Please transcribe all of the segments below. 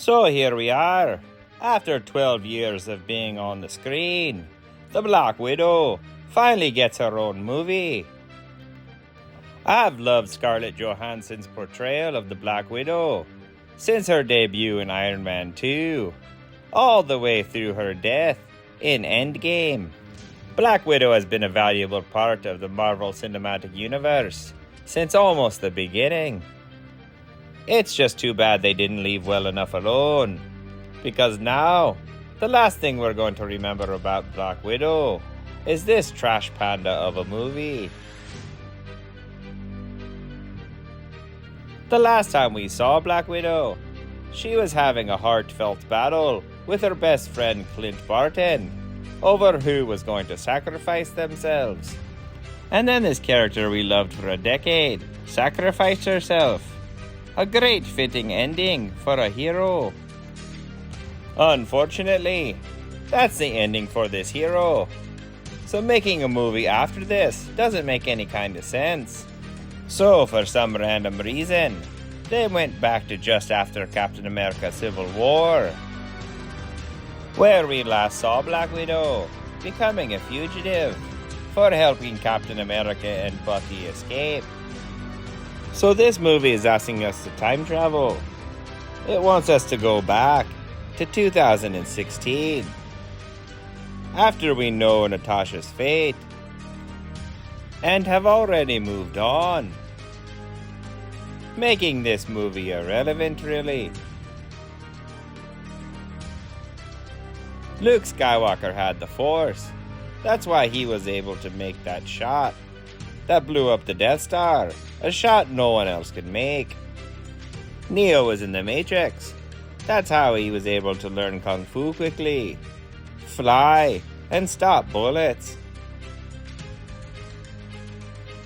So here we are, after 12 years of being on the screen. The Black Widow finally gets her own movie. I've loved Scarlett Johansson's portrayal of the Black Widow since her debut in Iron Man 2, all the way through her death in Endgame. Black Widow has been a valuable part of the Marvel Cinematic Universe since almost the beginning. It's just too bad they didn't leave well enough alone, because now, the last thing we're going to remember about Black Widow is this trash panda of a movie. The last time we saw Black Widow, she was having a heartfelt battle with her best friend Clint Barton over who was going to sacrifice themselves. And then this character we loved for a decade sacrificed herself. A great fitting ending for a hero. Unfortunately, that's the ending for this hero. So making a movie after this doesn't make any kind of sense. So for some random reason, they went back to just after Captain America Civil War, where we last saw Black Widow becoming a fugitive for helping Captain America and Bucky escape. So this movie is asking us to time travel. It wants us to go back to 2016, after we know Natasha's fate and have already moved on, making this movie irrelevant really. Luke Skywalker had the Force. That's why he was able to make that shot that blew up the Death Star, a shot no one else could make. Neo was in the Matrix. That's how he was able to learn Kung Fu quickly, fly, and stop bullets.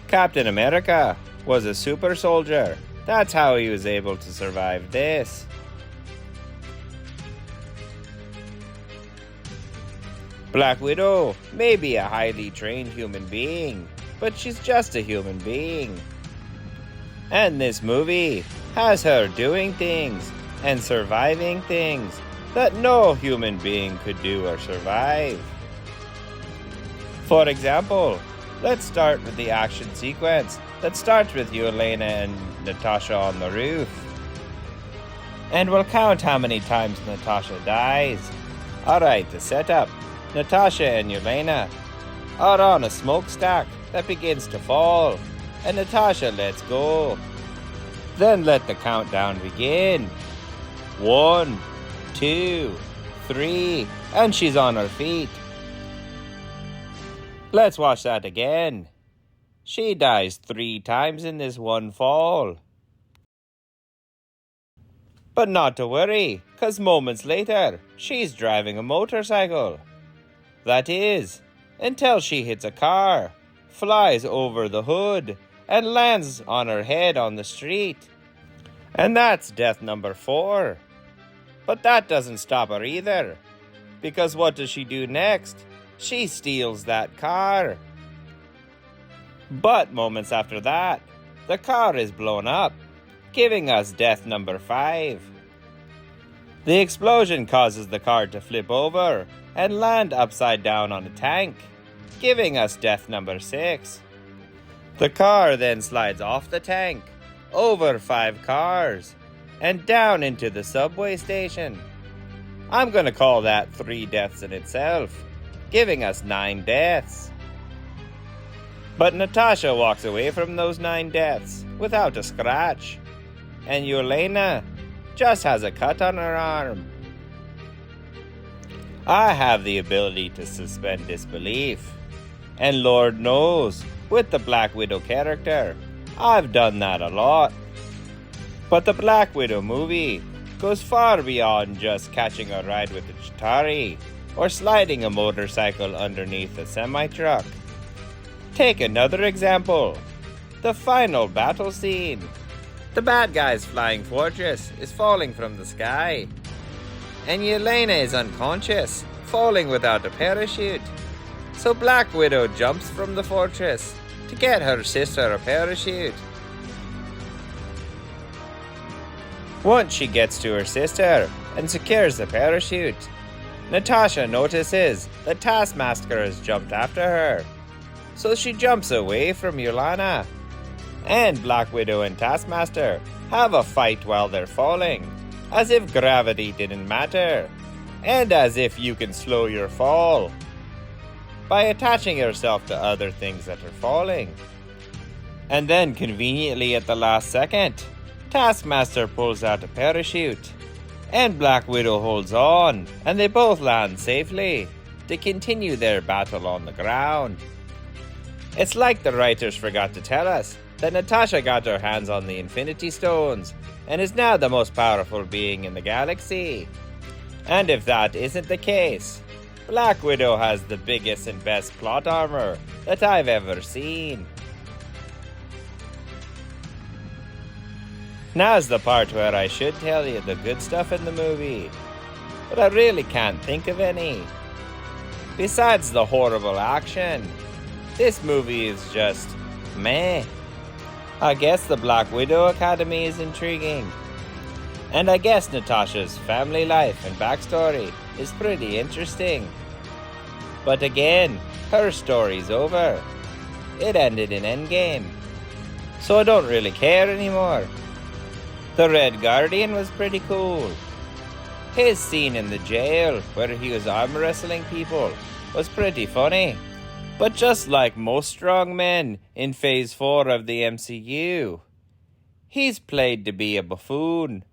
Captain America was a super soldier. That's how he was able to survive this. Black Widow may be a highly trained human being, but she's just a human being. And this movie has her doing things and surviving things that no human being could do or survive. For example, let's start with the action sequence that starts with Yelena and Natasha on the roof. And we'll count how many times Natasha dies. Alright, the setup. Natasha and Yelena are on a smokestack that begins to fall, and Natasha lets go. Then let the countdown begin. 1, 2, 3, and she's on her feet. Let's watch that again. She dies 3 times in this one fall. But not to worry, cause moments later, she's driving a motorcycle. That is, until she hits a car, flies over the hood, and lands on her head on the street. And that's death number 4. But that doesn't stop her either, because what does she do next? She steals that car. But moments after that, the car is blown up, giving us death number 5. The explosion causes the car to flip over and land upside down on a tank, giving us death number 6. The car then slides off the tank, over 5 cars, and down into the subway station. I'm gonna call that 3 deaths in itself, giving us 9 deaths. But Natasha walks away from those 9 deaths without a scratch, and Yelena just has a cut on her arm. I have the ability to suspend disbelief, and Lord knows, with the Black Widow character, I've done that a lot. But the Black Widow movie goes far beyond just catching a ride with a Chitauri or sliding a motorcycle underneath a semi-truck. Take another example, the final battle scene. The bad guy's flying fortress is falling from the sky, and Yelena is unconscious, falling without a parachute. So Black Widow jumps from the fortress to get her sister a parachute. Once she gets to her sister and secures the parachute. Natasha notices the Taskmaster has jumped after her, so she jumps away from Yelena. And Black Widow and Taskmaster have a fight while they're falling, as if gravity didn't matter, and as if you can slow your fall by attaching yourself to other things that are falling. And then, conveniently at the last second, Taskmaster pulls out a parachute, and Black Widow holds on, and they both land safely to continue their battle on the ground. It's like the writers forgot to tell us that Natasha got her hands on the Infinity Stones and is now the most powerful being in the galaxy. And if that isn't the case, Black Widow has the biggest and best plot armor that I've ever seen. Now's the part where I should tell you the good stuff in the movie, but I really can't think of any. Besides the horrible action, this movie is just meh. I guess the Black Widow Academy is intriguing, and I guess Natasha's family life and backstory is pretty interesting. But again, her story's over. It ended in Endgame, so I don't really care anymore. The Red Guardian was pretty cool. His scene in the jail where he was arm wrestling people was pretty funny. But just like most strong men in Phase 4 of the MCU, he's played to be a buffoon.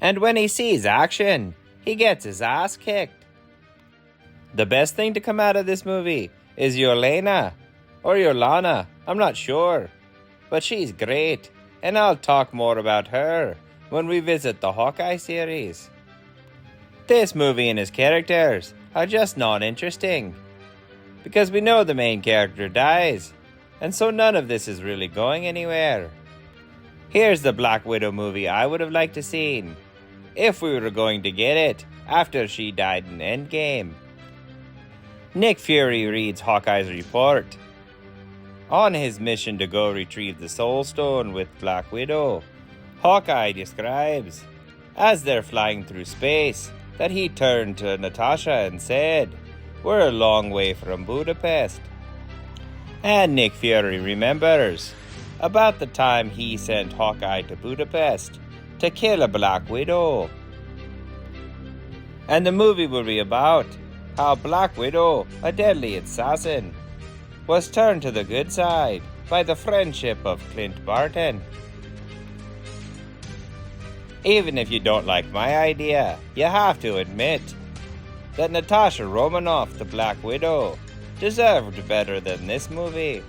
And when he sees action, he gets his ass kicked. The best thing to come out of this movie is Yelena, or Yolana, I'm not sure. But she's great, and I'll talk more about her when we visit the Hawkeye series. This movie and his characters are just not interesting, because we know the main character dies, and so none of this is really going anywhere. Here's the Black Widow movie I would have liked to seen, if we were going to get it after she died in Endgame. Nick Fury reads Hawkeye's report on his mission to go retrieve the Soul Stone with Black Widow. Hawkeye describes, as they're flying through space, that he turned to Natasha and said, "We're a long way from Budapest." And Nick Fury remembers about the time he sent Hawkeye to Budapest to kill a Black Widow. And the movie will be about how Black Widow, a deadly assassin, was turned to the good side by the friendship of Clint Barton. Even if you don't like my idea, you have to admit that Natasha Romanoff, the Black Widow, deserved better than this movie.